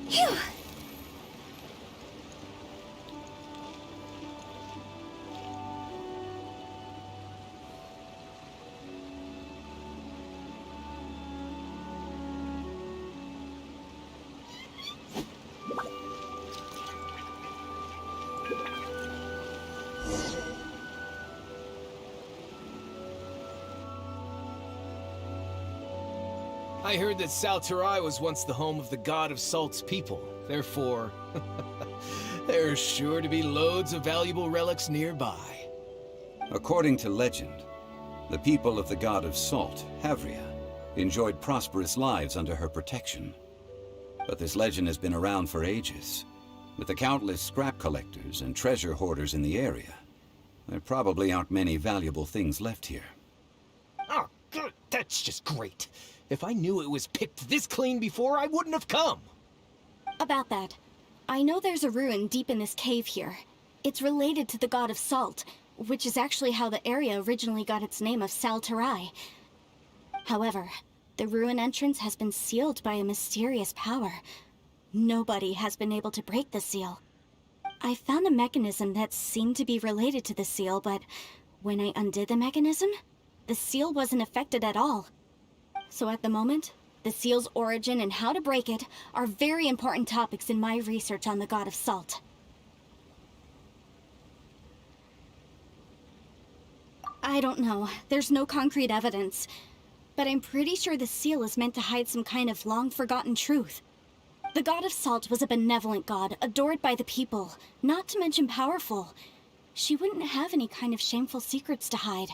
Phew. I heard that Zhongli was once the home of the god of Salt's people. Therefore, there are sure to be loads of valuable relics nearby. According to legend, the people of the god of Salt, Havria, enjoyed prosperous lives under her protection. But this legend has been around for ages. With the countless scrap collectors and treasure hoarders in the area, there probably aren't many valuable things left here. Oh, good. That's just great. If I knew it was picked this clean before, I wouldn't have come. About that, I know there's a ruin deep in this cave here. It's related to the god of Salt, which is actually how the area originally got its name of Zhongli. However, the ruin entrance has been sealed by a mysterious power. Nobody has been able to break the seal. I found a mechanism that seemed to be related to the seal, but when I undid the mechanism, the seal wasn't affected at all. So at the moment, the seal's origin and how to break it are very important topics in my research on the god of Salt. I don't know. There's no concrete evidence. But I'm pretty sure the seal is meant to hide some kind of long-forgotten truth. The god of Salt was a benevolent god, adored by the people, not to mention powerful. She wouldn't have any kind of shameful secrets to hide.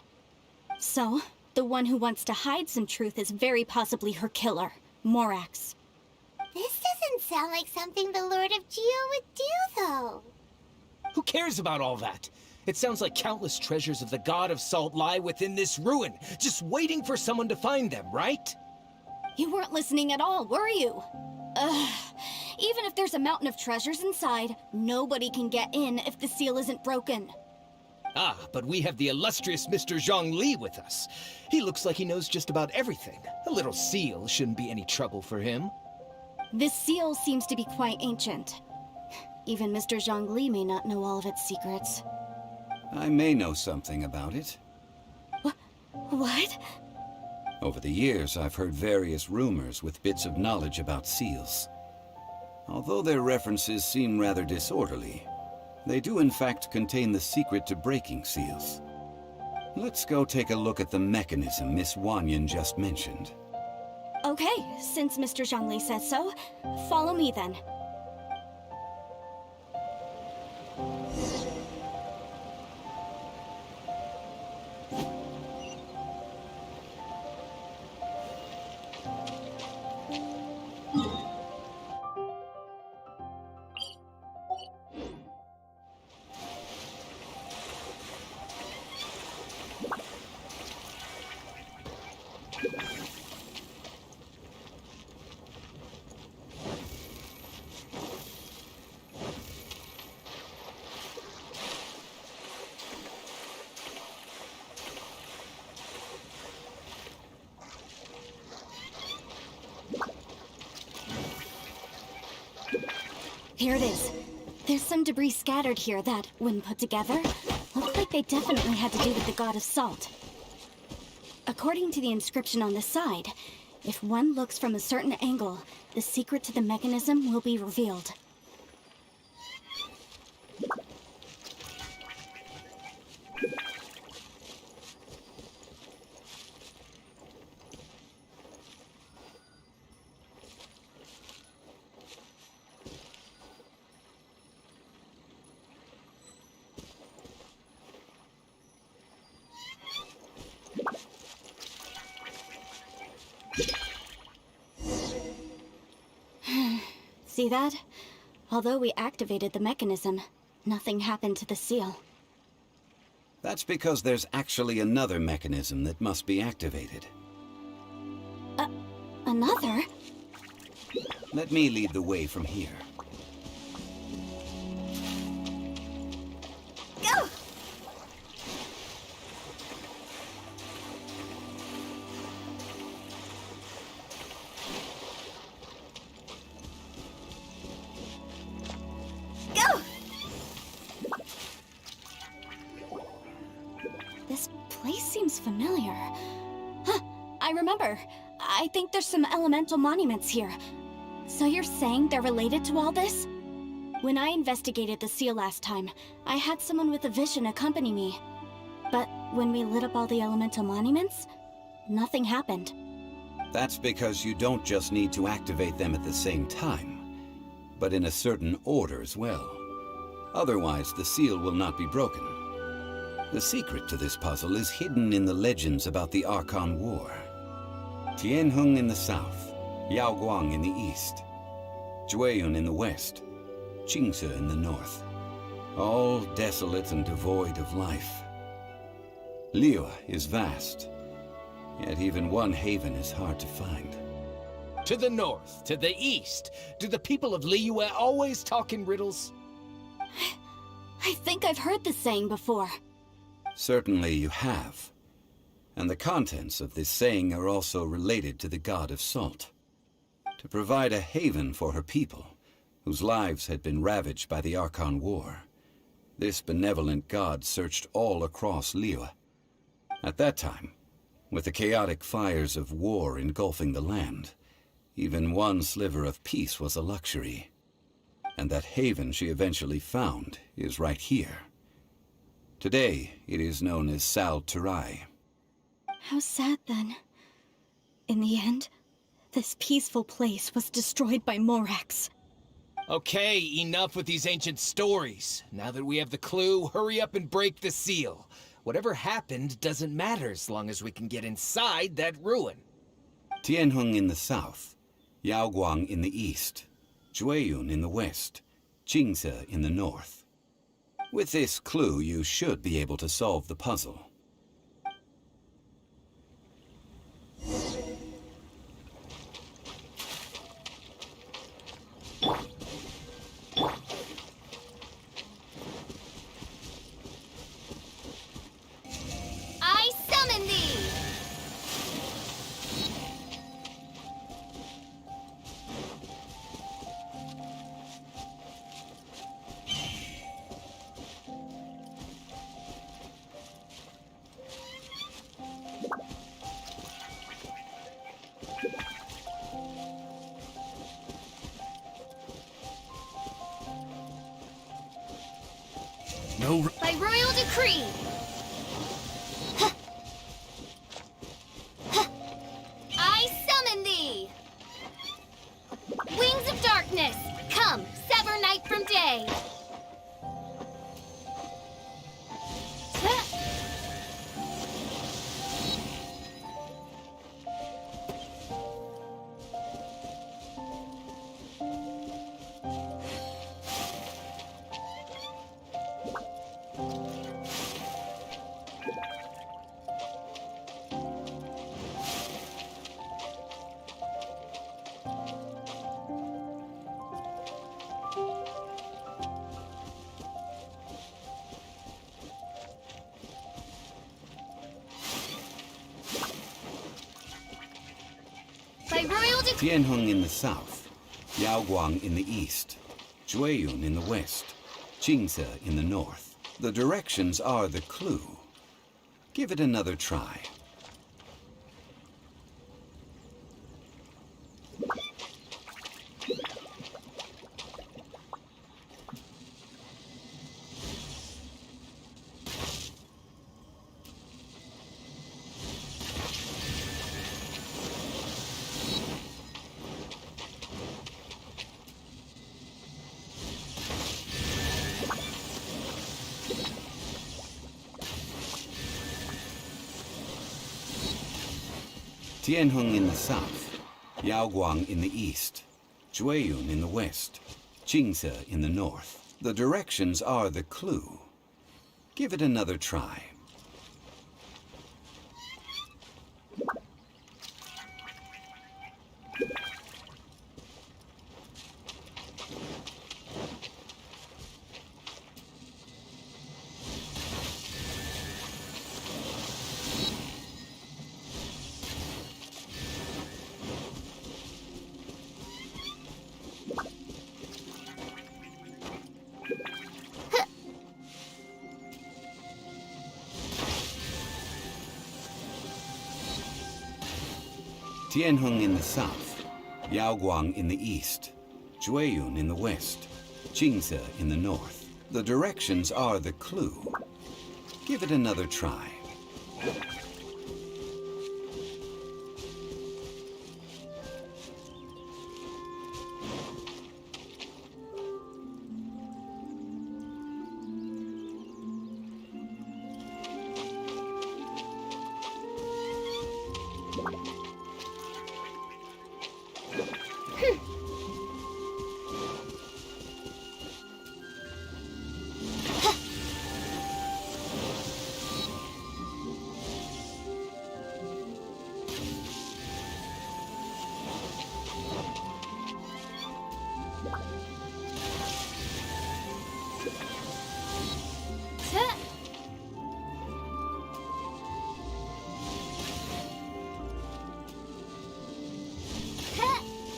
So, the one who wants to hide some truth is very possibly her killer, Morax. This doesn't sound like something the Lord of Geo would do, though. Who cares about all that? It sounds like countless treasures of the god of Salt lie within this ruin, just waiting for someone to find them, right? You weren't listening at all, were you? Ugh. Even if there's a mountain of treasures inside, nobody can get in if the seal isn't broken. Ah, but we have the illustrious Mr. Zhongli with us. He looks like he knows just about everything. A little seal shouldn't be any trouble for him. This seal seems to be quite ancient. Even Mr. Zhongli may not know all of its secrets. I may know something about it. What? Over the years, I've heard various rumors with bits of knowledge about seals. Although their references seem rather disorderly, they do in fact contain the secret to breaking seals. Let's go take a look at the mechanism Miss Wanyan just mentioned. Okay, since Mr. Zhongli says so, follow me then. Here it is. There's some debris scattered here that, when put together, look like they definitely had to do with the god of Salt. According to the inscription on the side, if one looks from a certain angle, the secret to the mechanism will be revealed. See that? Although we activated the mechanism, nothing happened to the seal. That's because there's actually another mechanism that must be activated. Another? Let me lead the way from here. Go! familiar. Huh, I remember. I think there's some elemental monuments here. So you're saying they're related to all this? When I investigated the seal last time, I had someone with a vision accompany me. But when we lit up all the elemental monuments, nothing happened. That's because you don't just need to activate them at the same time, but in a certain order as well. Otherwise, the seal will not be broken. The secret to this puzzle is hidden in the legends about the Archon War. Tianheng in the south, Yaoguang in the east, Jueyun in the west, Qingce in the north. All desolate and devoid of life. Liyue is vast, yet even one haven is hard to find. To the north, to the east. Do the people of Liyue always talk in riddles? I think I've heard this saying before. Certainly you have. And the contents of this saying are also related to the god of salt. To provide a haven for her people, whose lives had been ravaged by the Archon War, this benevolent god searched all across Liyue. At that time, with the chaotic fires of war engulfing the land, even one sliver of peace was a luxury. And that haven she eventually found is right here. Today, it is known as Sal-Turai. How sad then. In the end, this peaceful place was destroyed by Morax. Okay, enough with these ancient stories. Now that we have the clue, hurry up and break the seal. Whatever happened doesn't matter as long as we can get inside that ruin. Tianheng in the south, Yaoguang in the east, Jueyun in the west, Qingce in the north. With this clue, you should be able to solve the puzzle. I summon thee! No. By royal decree! I summon thee! Wings of darkness, come, sever night from day! By royal decree! Tianheng in the south, Yaoguang in the east, Jueyun in the west, Qingce in the north. The directions are the clue. Give it another try. Tianheng in the south, Yaoguang in the east, Jueyun in the west, Qingce in the north. The directions are the clue. Give it another try. Tianheng in the south, Yaoguang in the east, Jueyun in the west, Jingze in the north. The directions are the clue. Give it another try.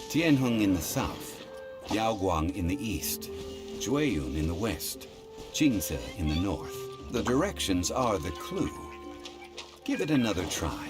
Tianheng in the south, Yaoguang in the east, Jueyun in the west, Jingze in the north. The directions are the clue. Give it another try.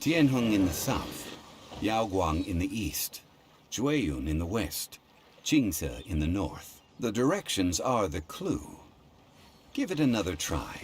Tianheng in the south, Yaoguang in the east, Jueyun in the west, Jingze in the north. The directions are the clue. Give it another try.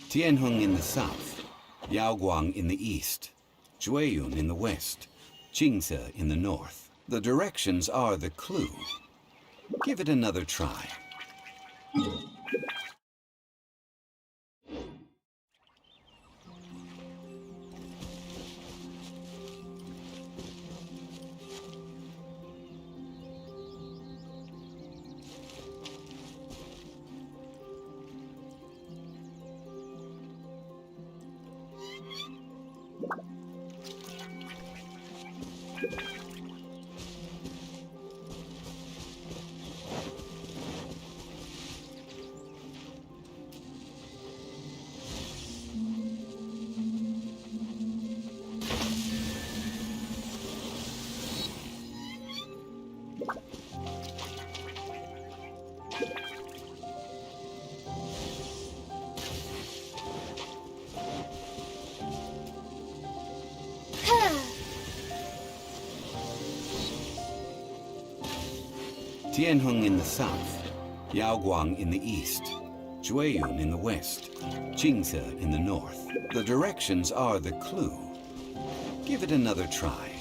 Tianheng in the south, Yaoguang in the east, Jueyun in the west, Jingze in the north. The directions are the clue. Give it another try. Tianheng in the south, Yaoguang in the east, Jueyun in the west, Jingze in the north. The directions are the clue. Give it another try.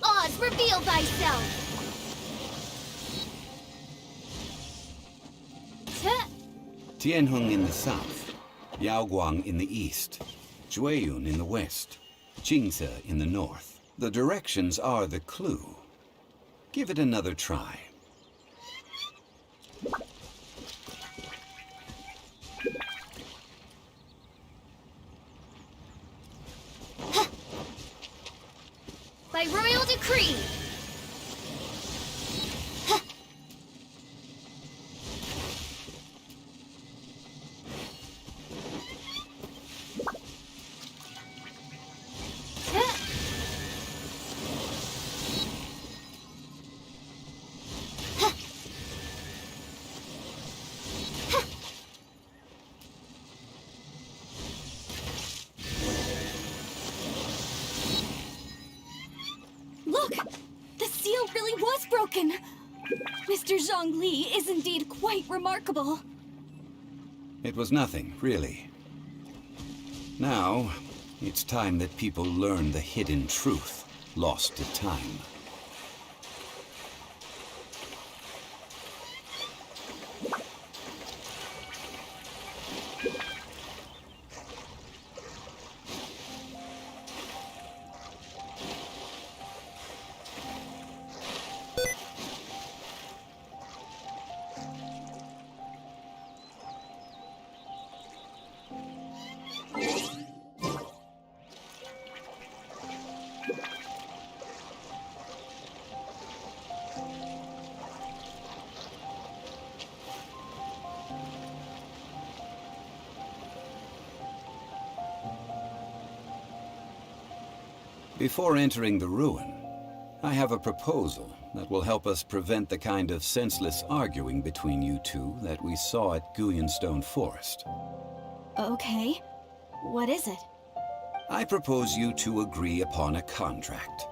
Oz, reveal thyself! Tianheng in the south, Yaoguang in the east, Jueyun in the west, Jingze in the north. The directions are the clue. Give it another try. By royal decree! Look! The seal really was broken! Mr. Zhongli is indeed quite remarkable. It was nothing, really. Now, it's time that people learn the hidden truth lost to time. Before entering the ruin, I have a proposal that will help us prevent the kind of senseless arguing between you two that we saw at Guyonstone Forest. Okay. What is it? I propose you two agree upon a contract,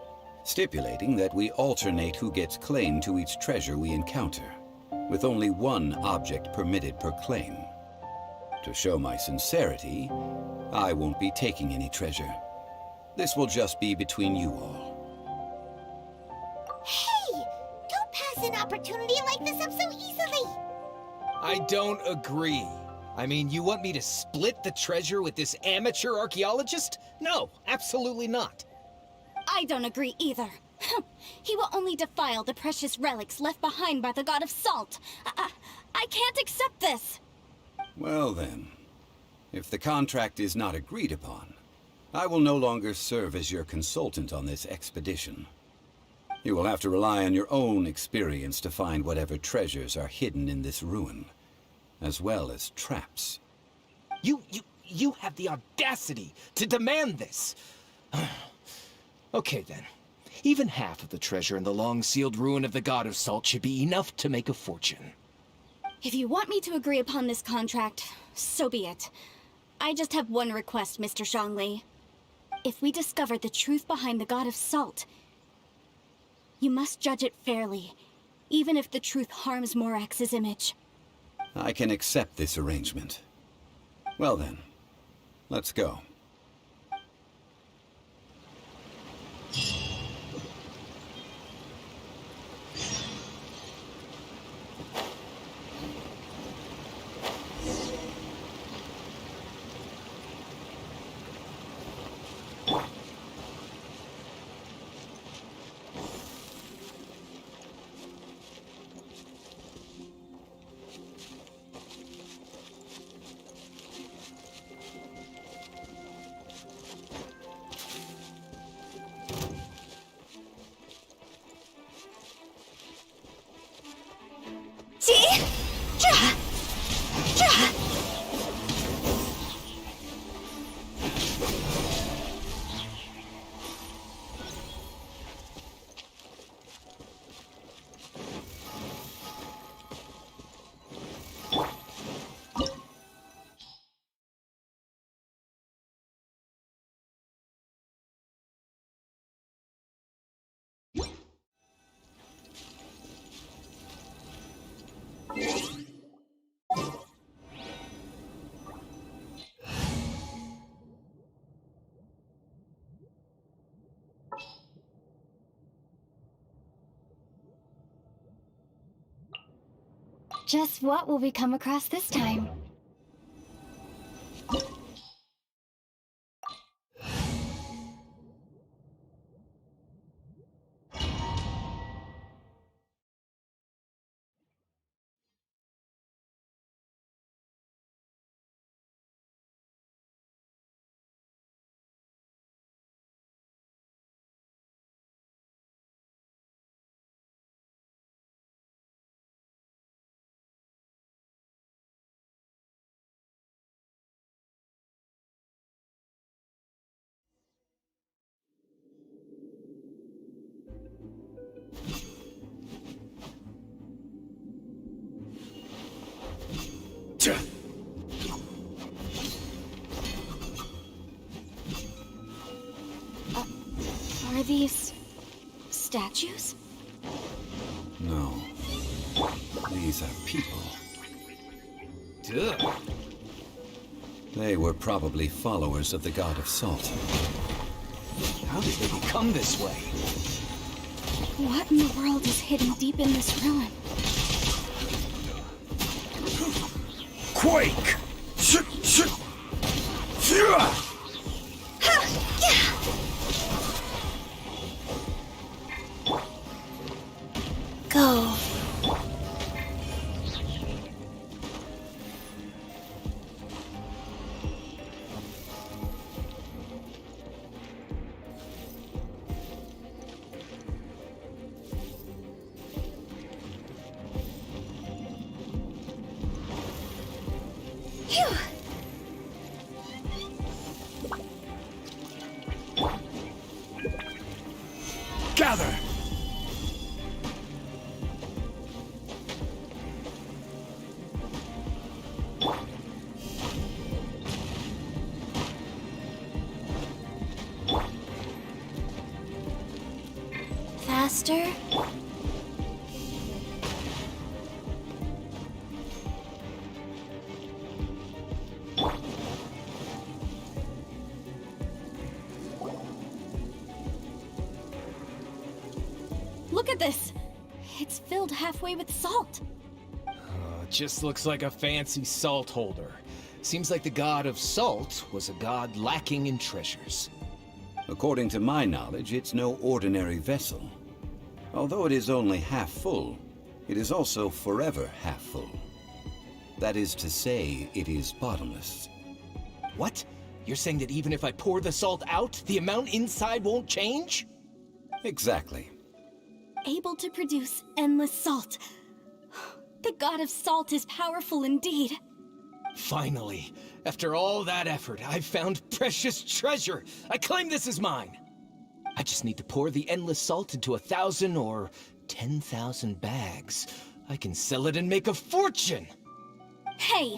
stipulating that we alternate who gets claim to each treasure we encounter, with only one object permitted per claim. To show my sincerity, I won't be taking any treasure. This will just be between you all. Hey! Don't pass an opportunity like this up so easily! I don't agree. I mean, you want me to split the treasure with this amateur archaeologist? No, absolutely not. I don't agree either. He will only defile the precious relics left behind by the god of salt. I can't accept this. Well then, if the contract is not agreed upon, I will no longer serve as your consultant on this expedition. You will have to rely on your own experience to find whatever treasures are hidden in this ruin, as well as traps. You have the audacity to demand this. Okay then. Even half of the treasure in the long-sealed ruin of the God of Salt should be enough to make a fortune. If you want me to agree upon this contract, so be it. I just have one request, Mr. Zhongli. If we discover the truth behind the God of Salt, you must judge it fairly, even if the truth harms Morax's image. I can accept this arrangement. Well then, let's go. Just what will we come across this time? Are these statues? No. These are people. Duh. They were probably followers of the god of salt. How did they become this way? What in the world is hidden deep in this ruin? Quake! Go. Phew. Gather! Faster. Look at this! It's filled halfway with salt. Just looks like a fancy salt holder. Seems like the god of salt was a god lacking in treasures. According to my knowledge, it's no ordinary vessel. Although it is only half full, it is also forever half full. That is to say, it is bottomless. What? You're saying that even if I pour the salt out, the amount inside won't change? Exactly. Able to produce endless salt. The god of salt is powerful indeed. Finally, after all that effort, I've found precious treasure. I claim this as mine. I just need to pour the endless salt into 1,000 or 10,000 bags. I can sell it and make a fortune. Hey,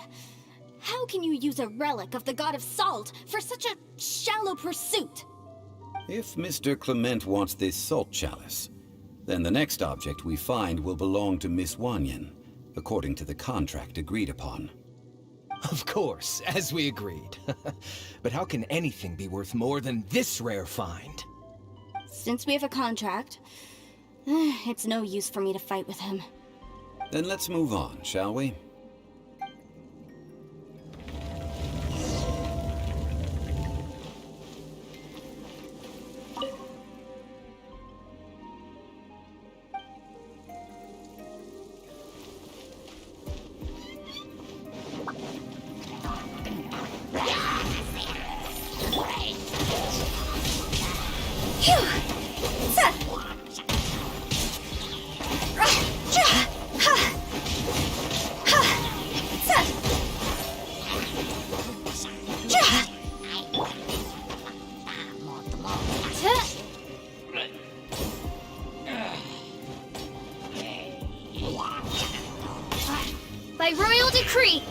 how can you use a relic of the god of salt for such a shallow pursuit? If Mr. Clement wants this salt chalice, then the next object we find will belong to Miss Wanyan, according to the contract agreed upon. Of course, as we agreed. But how can anything be worth more than this rare find? Since we have a contract, it's no use for me to fight with him. Then let's move on, shall we? By royal decree.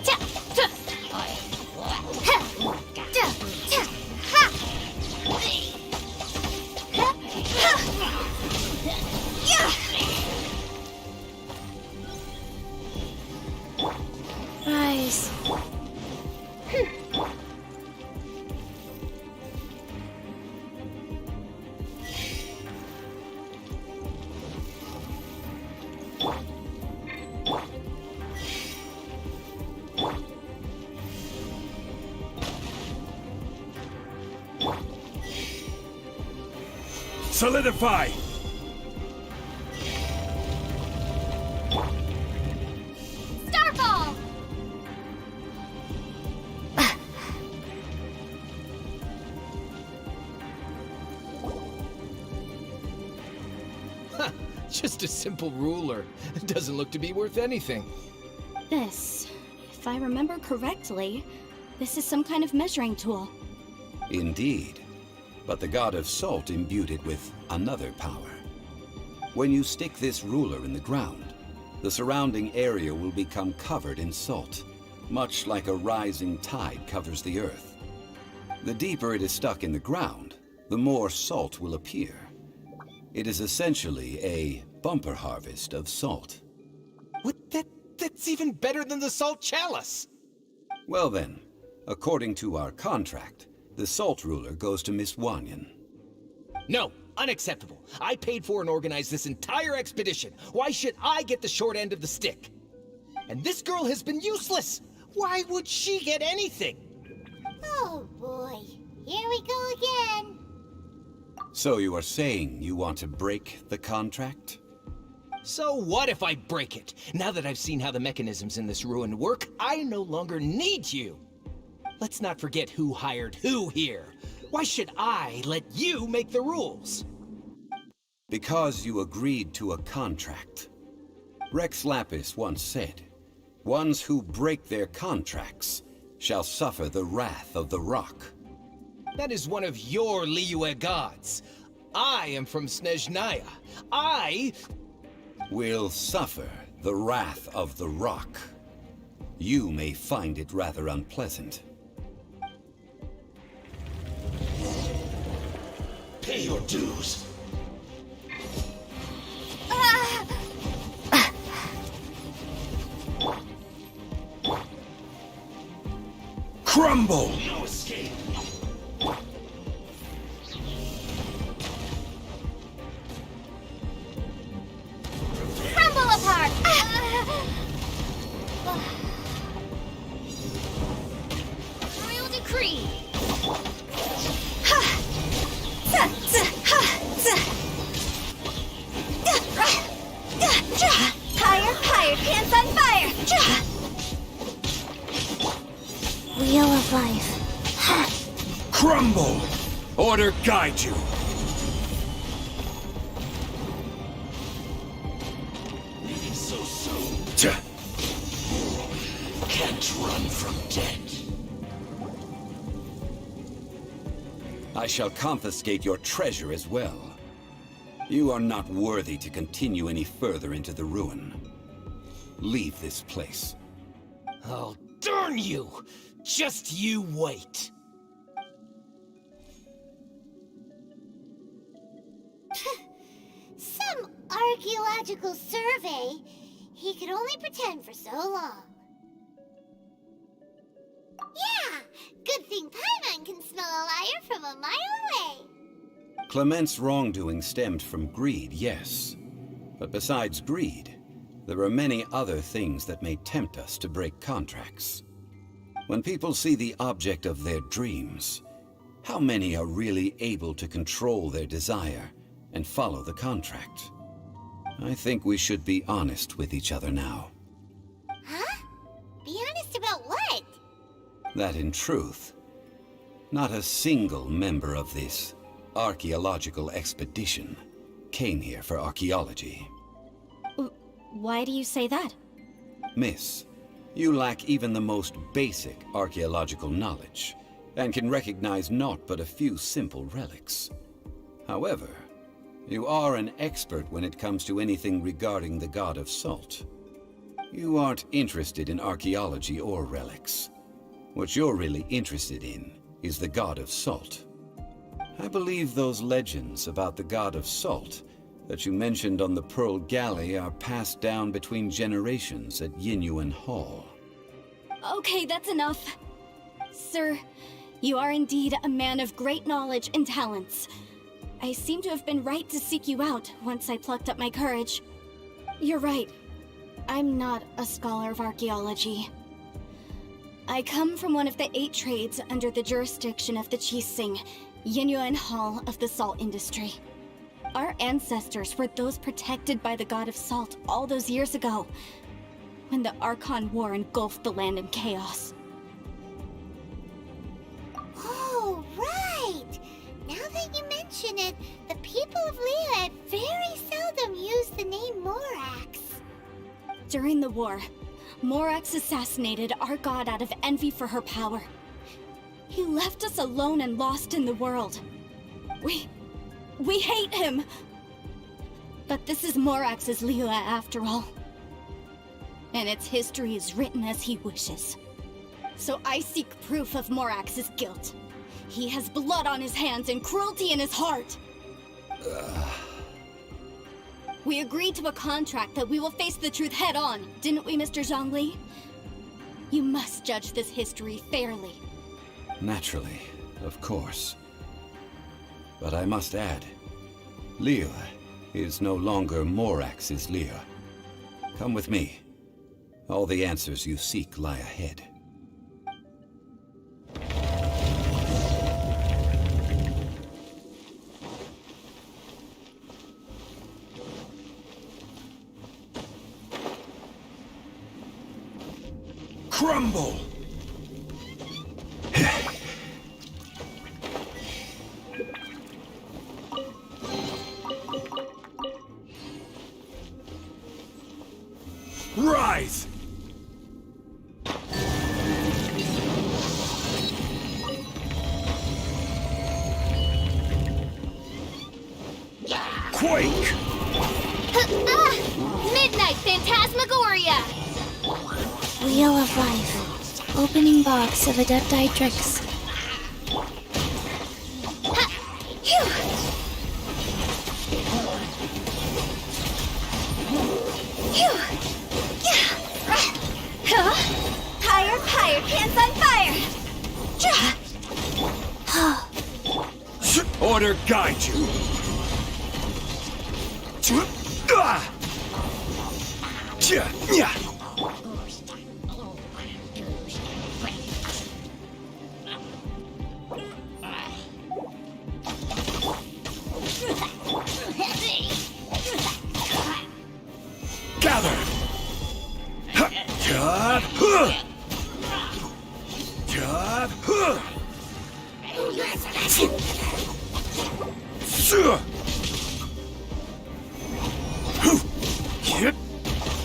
Rise. Solidify! Starfall! Just a simple ruler. It doesn't look to be worth anything. This, if I remember correctly, this is some kind of measuring tool. Indeed. But the god of salt imbued it with another power. When you stick this ruler in the ground, the surrounding area will become covered in salt, much like a rising tide covers the earth. The deeper it is stuck in the ground, the more salt will appear. It is essentially a bumper harvest of salt. What? That's even better than the salt chalice. Well then, According to our contract, the Salt Ruler goes to Miss Wanyan. No, unacceptable. I paid for and organized this entire expedition. Why should I get the short end of the stick? And this girl has been useless. Why would she get anything? Oh boy, here we go again. So you are saying you want to break the contract? So what if I break it? Now that I've seen how the mechanisms in this ruin work, I no longer need you. Let's not forget who hired who here. Why should I let you make the rules? Because you agreed to a contract. Rex Lapis once said, "Ones who break their contracts shall suffer the wrath of the rock." That is one of your Danizh.Æ gods. I am from Zhongli. I Will suffer the wrath of the rock. You may find it rather unpleasant. pay your dues. Crumble! No escape. Crumble apart! Royal decree! Higher, higher, pants on fire! Wheel of life. Crumble! Order guide you. Leaving so soon. Tch. Can't run from death. I shall confiscate your treasure as well. You are not worthy to continue any further into the ruin. Leave this place. Oh, darn you! Just you wait. Some archaeological survey. He could only pretend for so long. Yeah! Good thing Paimon can smell a liar from a mile away. Clement's wrongdoing stemmed from greed, yes. But besides greed, there are many other things that may tempt us to break contracts. When people see the object of their dreams, how many are really able to control their desire and follow the contract? I think we should be honest with each other now. Huh? Be honest about what? That in truth, not a single member of this archaeological expedition came here for archaeology. Why do you say that? Miss, you lack even the most basic archaeological knowledge, and can recognize naught but a few simple relics. However, you are an expert when it comes to anything regarding the god of salt. You aren't interested in archaeology or relics. What you're really interested in is the god of salt. I believe those legends about the god of salt that you mentioned on the Pearl Galley are passed down between generations at Yinyuan Hall. Okay, that's enough. Sir, you are indeed a man of great knowledge and talents. I seem to have been right to seek you out once I plucked up my courage. You're right. I'm not a scholar of archaeology. I come from one of the 8 trades under the jurisdiction of the Chising, Yinyuan Hall of the salt industry. Our ancestors were those protected by the god of salt all those years ago, when the Archon War engulfed the land in chaos. Oh, right! Now that you mention it, the people of Liyue very seldom use the name Morax. During the war, Morax assassinated our god out of envy for her power. He left us alone and lost in the world. We hate him! But this is Morax's Liyue after all. And its history is written as he wishes. So I seek proof of Morax's guilt. He has blood on his hands and cruelty in his heart. We agreed to a contract that we will face the truth head on, didn't we, Mr. Zhongli? You must judge this history fairly. Naturally, of course. But I must add, Leah is no longer Morax's Leah. Come with me. All the answers you seek lie ahead. Crumble! Rise! Quake! Midnight Phantasmagoria! Wheel of Life. Opening box of Adepti tricks. Fire, fire, pants on fire! Order guide you! Gather!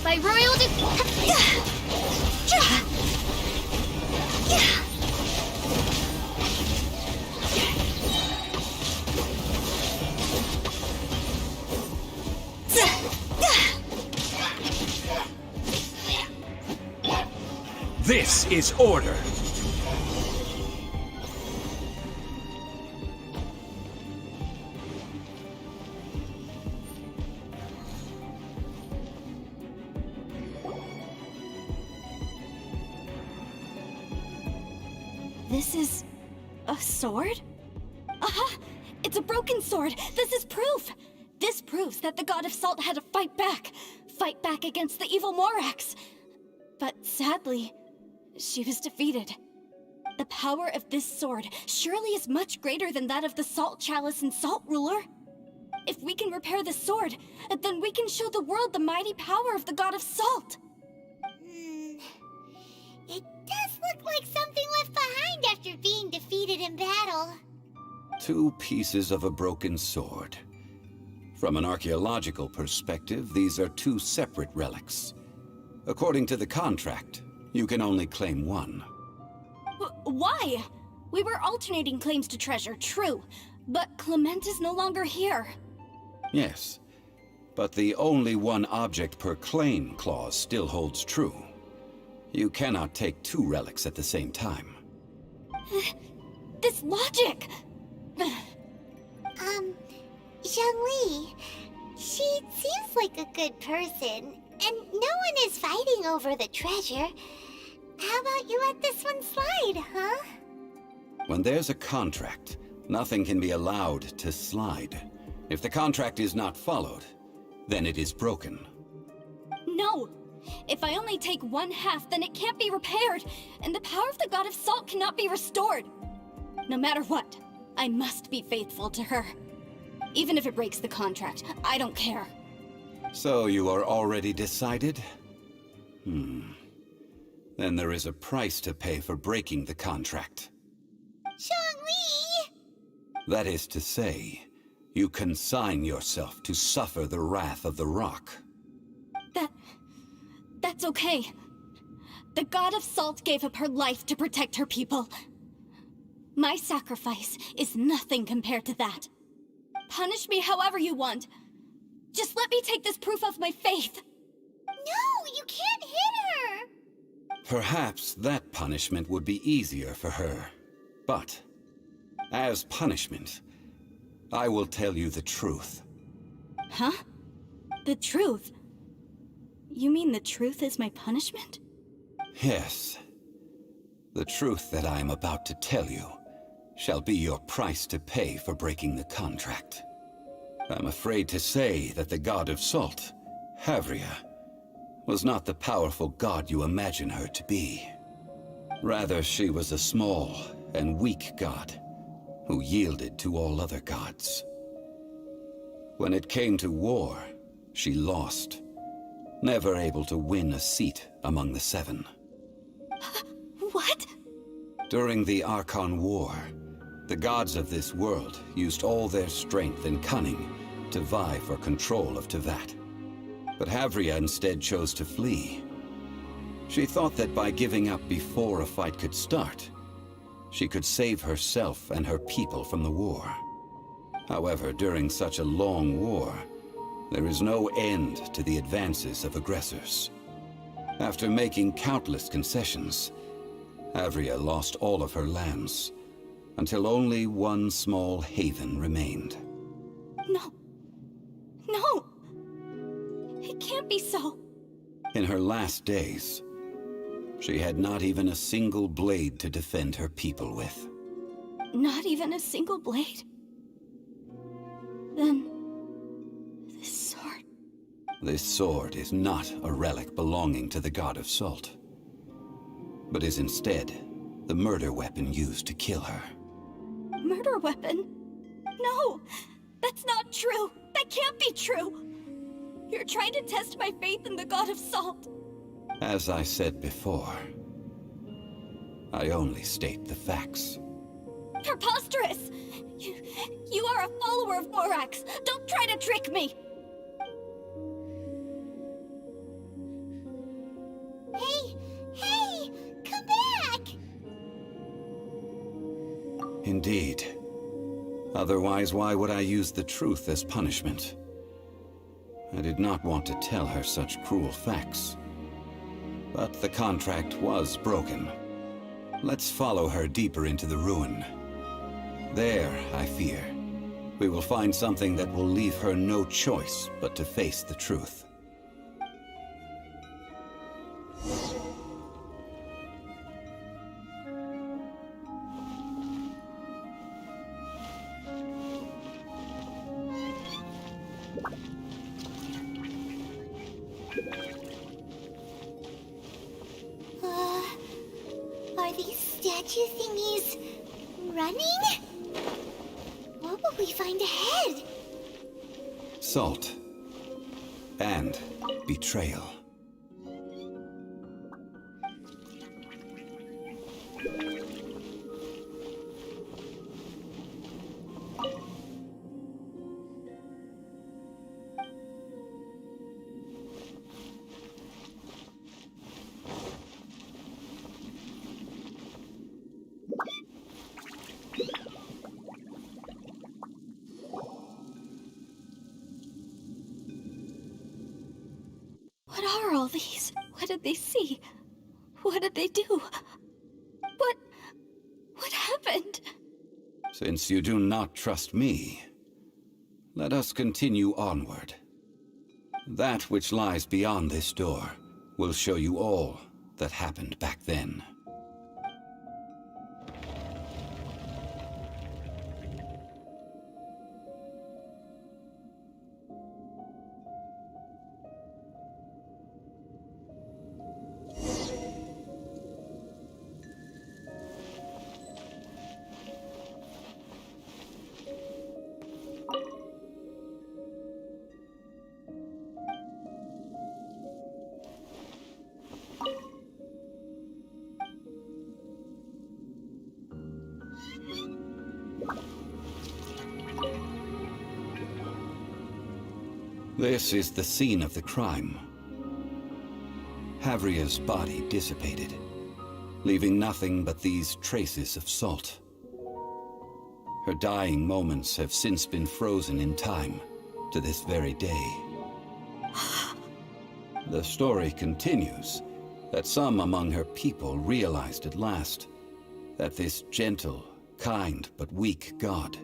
By royal This is order. This is a sword? Aha! It's a broken sword! This is proof! This proves that the God of Salt had to fight back against the evil Morax. But sadly, she was defeated. The power of this sword surely is much greater than that of the Salt Chalice and Salt Ruler. If we can repair the sword, then we can show the world the mighty power of the God of Salt. It does look like something left behind after being defeated in battle. 2 pieces of a broken sword. From an archaeological perspective, these are 2 separate relics. According to the contract, you can only claim one. Why? We were alternating claims to treasure, true. But Clement is no longer here. Yes, but the only one object per claim clause still holds true. You cannot take 2 relics at the same time. This logic! Zhongli, she seems like a good person, and no one is fighting over the treasure. How about you let this one slide, huh? When there's a contract, nothing can be allowed to slide. If the contract is not followed, then it is broken. No! If I only take 1/2, then it can't be repaired, and the power of the God of Salt cannot be restored. No matter what, I must be faithful to her. Even if it breaks the contract, I don't care. So you are already decided? Then there is a price to pay for breaking the contract. Zhongli! That is to say, you consign yourself to suffer the wrath of the rock. That's okay. The God of Salt gave up her life to protect her people. My sacrifice is nothing compared to that. Punish me however you want. Just let me take this proof of my faith. No, you can't hit her! Perhaps that punishment would be easier for her. But, as punishment, I will tell you the truth. Huh? The truth? You mean the truth is my punishment? Yes. The truth that I am about to tell you shall be your price to pay for breaking the contract. I'm afraid to say that the god of salt, Havria, was not the powerful god you imagine her to be. Rather, she was a small and weak god who yielded to all other gods. When it came to war, she lost, never able to win a seat among the seven. What? During the Archon War, the gods of this world used all their strength and cunning to vie for control of Teyvat. But Havria instead chose to flee. She thought that by giving up before a fight could start, she could save herself and her people from the war. However, during such a long war, there is no end to the advances of aggressors. After making countless concessions, Havria lost all of her lands, until only one small haven remained. No. No! It can't be so. In her last days, she had not even a single blade to defend her people with. Not even a single blade? Then... this sword... This sword is not a relic belonging to the god of salt, but is instead the murder weapon used to kill her. Murder weapon? No! That's not true! That can't be true! You're trying to test my faith in the god of salt! As I said before, I only state the facts. Preposterous! You are a follower of Morax! Don't try to trick me! Hey! Come back! Indeed. Otherwise, why would I use the truth as punishment? I did not want to tell her such cruel facts. But the contract was broken. Let's follow her deeper into the ruin. There, I fear, we will find something that will leave her no choice but to face the truth. Are these statue thingies running? What will we find ahead? Salt. And betrayal. What are all these? What did they see? What did they do? What happened? Since you do not trust me, let us continue onward. That which lies beyond this door will show you all that happened back then. This is the scene of the crime. Havria's body dissipated, leaving nothing but these traces of salt. Her dying moments have since been frozen in time to this very day. The story continues that some among her people realized at last that this gentle, kind, but weak god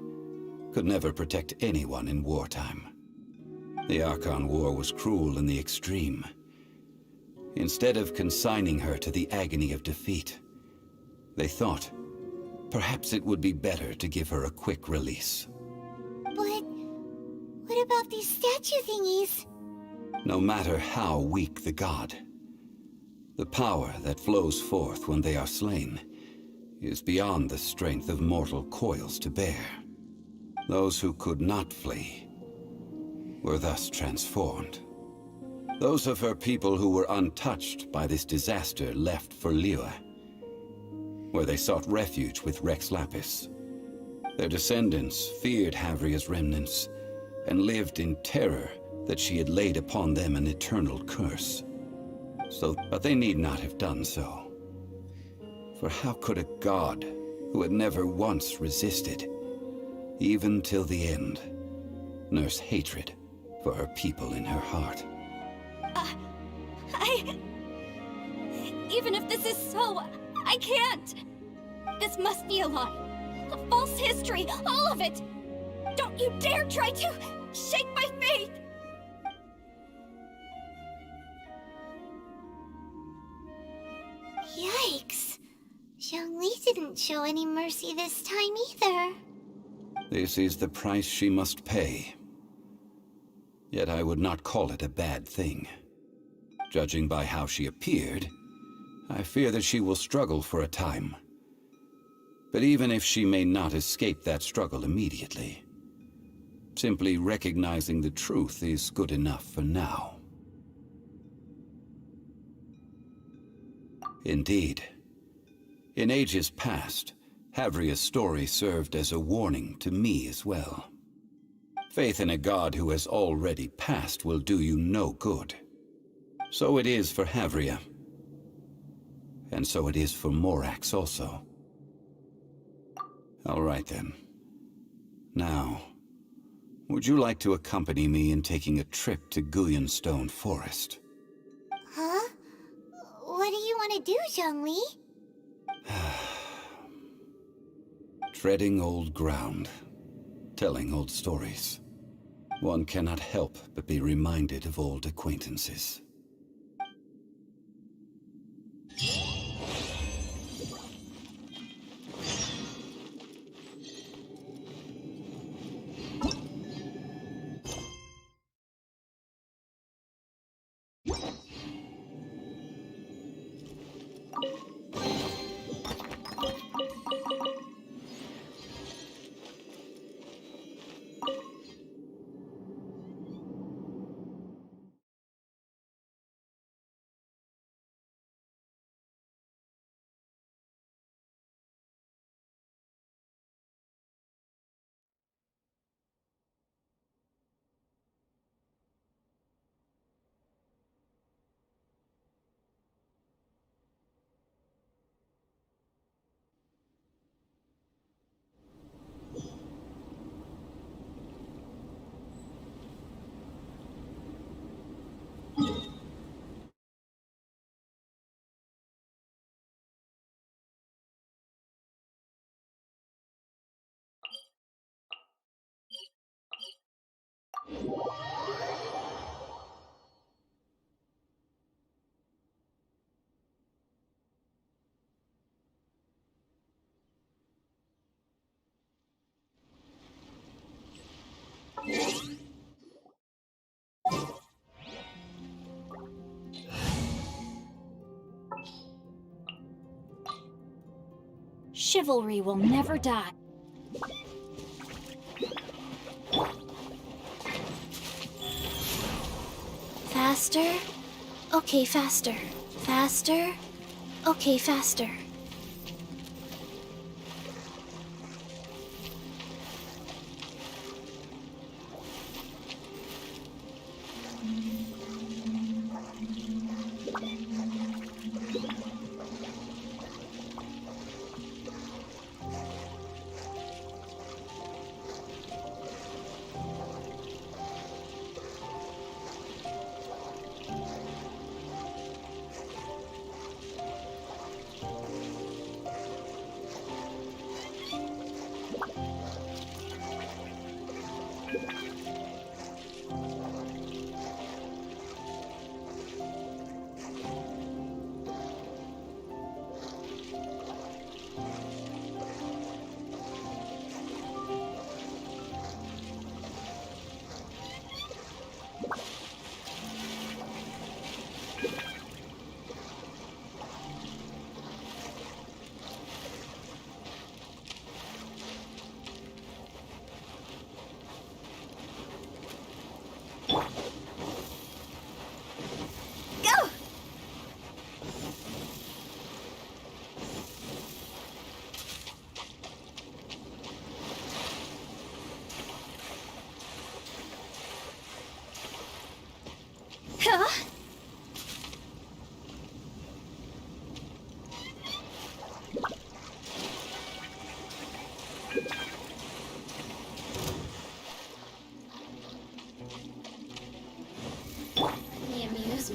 could never protect anyone in wartime. The Archon War was cruel in the extreme. Instead of consigning her to the agony of defeat, They thought perhaps it would be better to give her a quick release. But what about these statue thingies? No matter how weak the god, the power that flows forth when they are slain is beyond the strength of mortal coils to bear. Those who could not flee were thus transformed. Those of her people who were untouched by this disaster left for Liyue, where they sought refuge with Rex Lapis. Their descendants feared Havria's remnants and lived in terror that she had laid upon them an eternal curse. But they need not have done so. For how could a god who had never once resisted, even till the end, nurse hatred for her people in her heart? Even if this is so, I can't! This must be a lie. A false history, all of it! Don't you dare try to shake my faith! Yikes. Zhongli didn't show any mercy this time either. This is the price she must pay. Yet I would not call it a bad thing. Judging by how she appeared, I fear that she will struggle for a time. But even if she may not escape that struggle immediately, simply recognizing the truth is good enough for now. Indeed, in ages past, Havria's story served as a warning to me as well. Faith in a god who has already passed will do you no good. So it is for Havria. And so it is for Morax also. All right then. Now, would you like to accompany me in taking a trip to Guyonstone Forest? Huh? What do you want to do, Zhongli? Treading old ground, telling old stories. One cannot help but be reminded of old acquaintances. Chivalry will never die. Faster? Okay, faster. Faster? Okay, faster.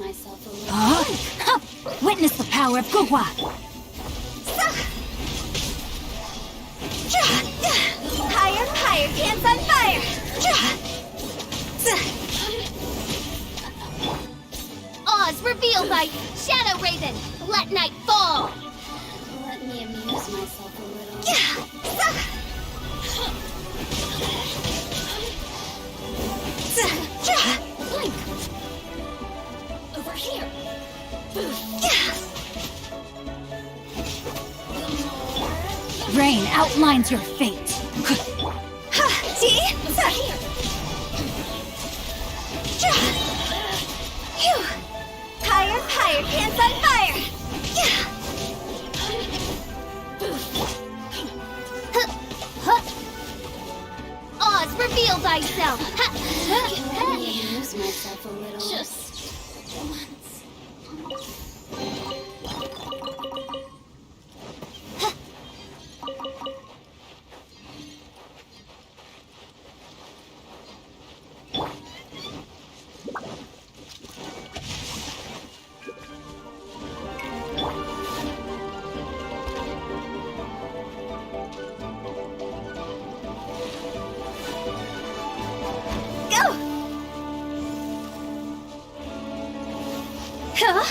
myself a little. Witness the power of Gugwa! Higher, higher, dance on fire! Oz, reveal thy Shadow Raven! Let night fall! Let me amuse myself a little. Blink! Over here! Rain outlines your fate. See? Higher, higher, hands on fire! Oz, reveal thyself! Let me amuse myself a little. Just once. Go! Huh?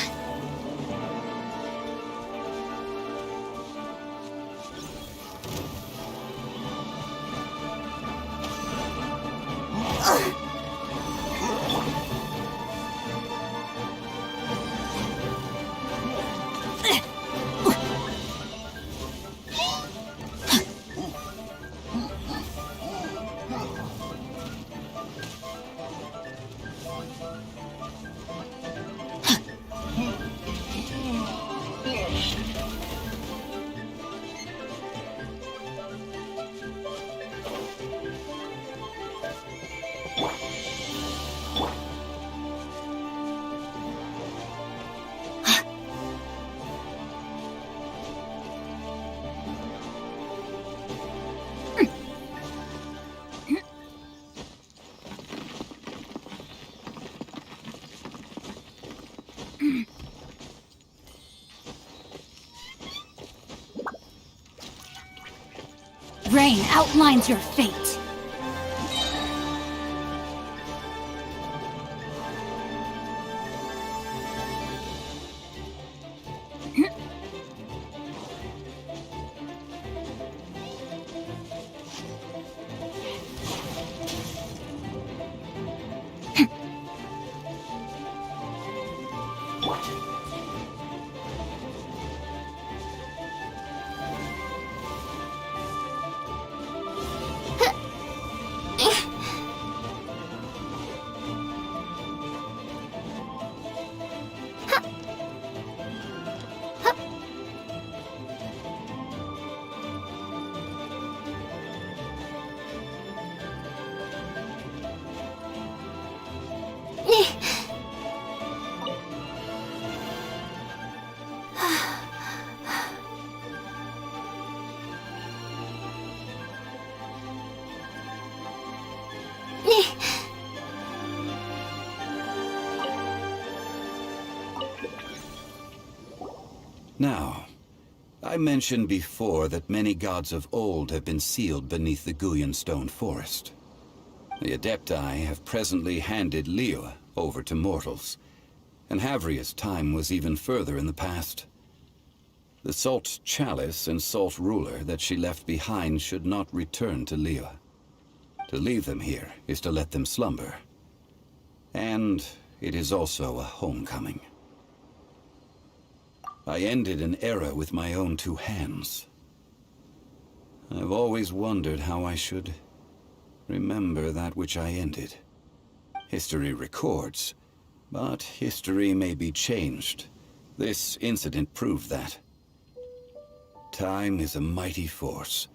Rain outlines your fate. Now, I mentioned before that many gods of old have been sealed beneath the Guyan stone forest. The Adepti have presently handed Liyue over to mortals, and Havria's time was even further in the past. The Salt Chalice and Salt Ruler that she left behind should not return to Liyue. To leave them here is to let them slumber. And it is also a homecoming. I ended an era with my own two hands. I've always wondered how I should remember that which I ended. History records, but history may be changed. This incident proved that. Time is a mighty force,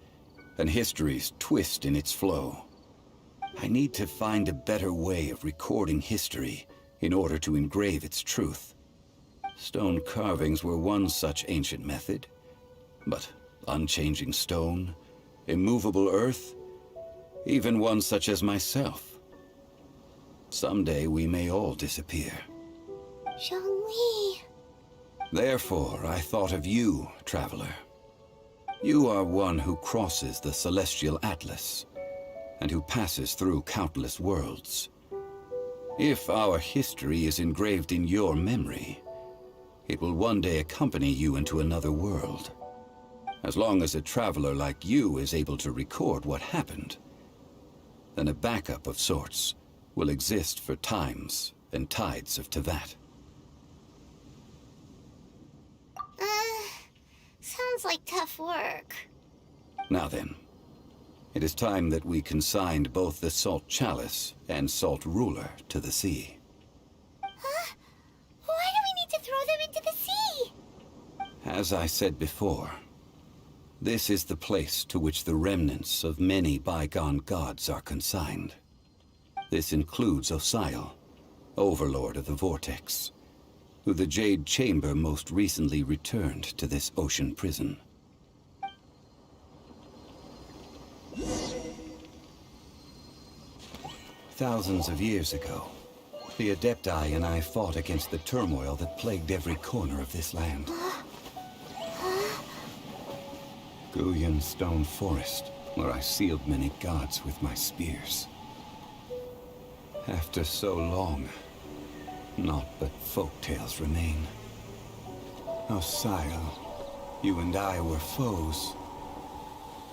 and history's twist in its flow. I need to find a better way of recording history in order to engrave its truth. Stone carvings were one such ancient method, but unchanging stone, immovable earth, even one such as myself. Someday we may all disappear. Zhongli. Therefore, I thought of you, traveler. You are one who crosses the celestial atlas, and who passes through countless worlds. If our history is engraved in your memory, it will one day accompany you into another world. As long as a traveler like you is able to record what happened, then a backup of sorts will exist for times and tides of Teyvat. Sounds like tough work. Now then, it is time that we consigned both the Salt Chalice and Salt Ruler to the sea. Huh? Why do we need to throw them into the sea? As I said before, this is the place to which the remnants of many bygone gods are consigned. This includes Osial, Overlord of the Vortex, who the Jade Chamber most recently returned to this ocean prison. Thousands of years ago, the Adepti and I fought against the turmoil that plagued every corner of this land. Guyan Stone Forest, where I sealed many gods with my spears. After so long, naught but folktales remain. Osial, you and I were foes,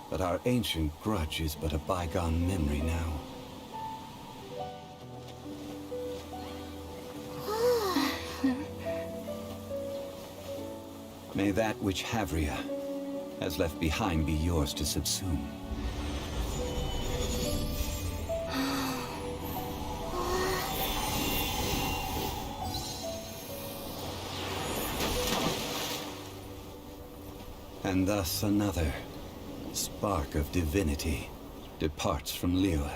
but our ancient grudge is but a bygone memory now. May that which Havria has left behind be yours to subsume. And thus another spark of divinity departs from Liyue.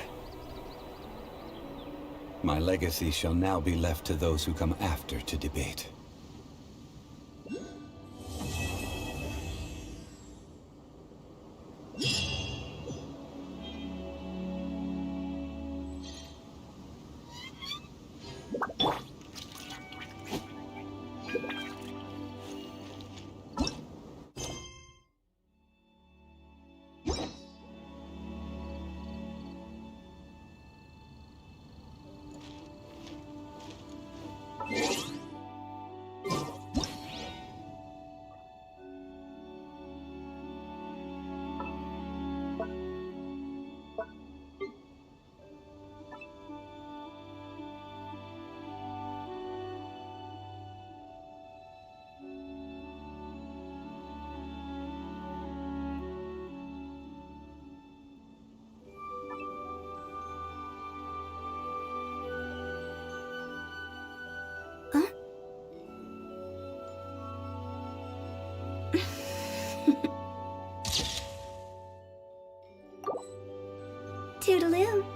My legacy shall now be left to those who come after to debate.